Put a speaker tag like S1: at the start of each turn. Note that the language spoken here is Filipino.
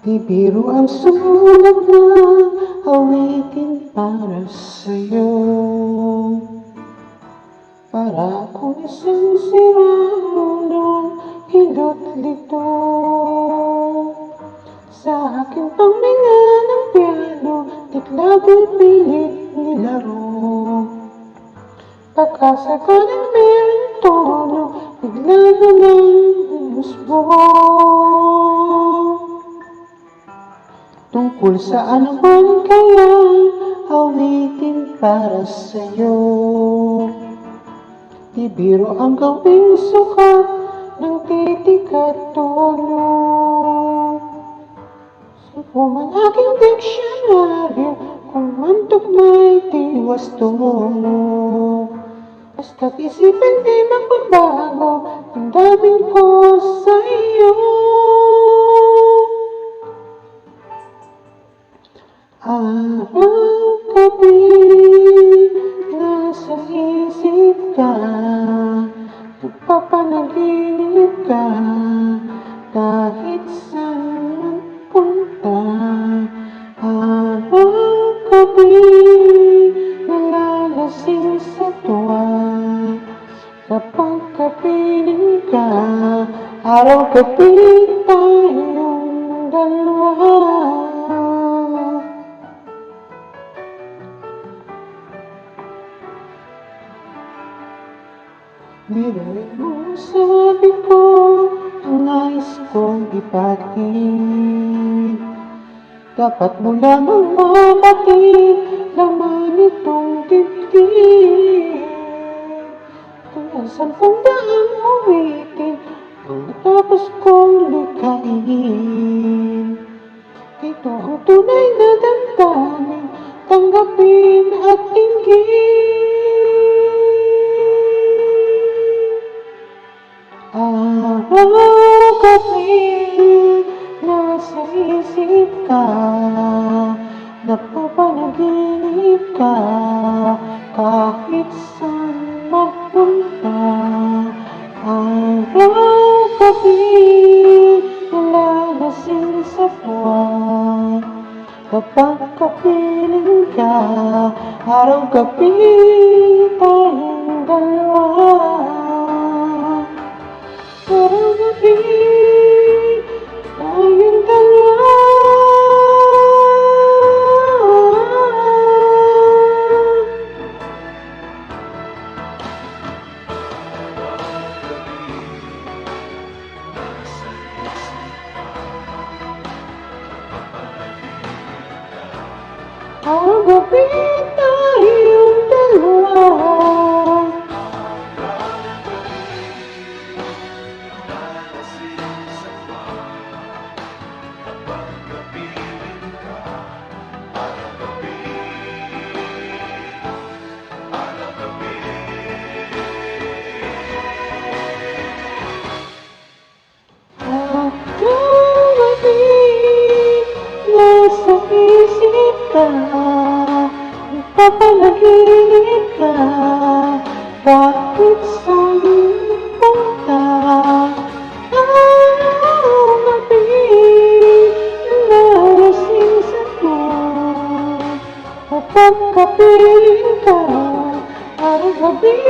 S1: Di biro ang sulat na awitin para sa'yo. Para kung isang sirang mundong hilot lito. Sa aking panglinga ng piano, tiklagay pilit nilaro. Pagkasa ka ng merong tono, bigla na lang umusbong. Tungkol sa ano man kaya awitin para sa'yo. Di biro ang gawing sukat ng titik at tono. Subuman aking diksyonaryo kung man tugma'y tiwas tungo. Basta't isipin di magbabago ang damdamin ko sa iyo. Araw-gabi nasa isip ka, nagpapanaginip ka, kahit saan man punta. Araw-gabi nalalasing sa tuwa, kapag kapiling ka, araw-gabi tayong dalawa. Biruin mo sabi ko ang nais kong ipatid. Dapat mo lamang mapatid laman itong dibdib. Kaya 10 daang awitin ang natapos kong likhain. Ito ang tunay na damdamin, tanggapin at inggit. Araw-gabi nasa isip ka, napapanaginip ka, kahit saan magpunta. Araw-gabi nalalasing sa tuwa, kapag kapiling ka, araw-gabi tayong dalawa. Araw-gabi tayong dalawa. Araw-gabi tayong dalawa. Nasa isip ka, nagpapanaginip ka, kahit saan punta. Araw-gabi nalalasing sa tuwa, kapag kapiling ka, araw-gabi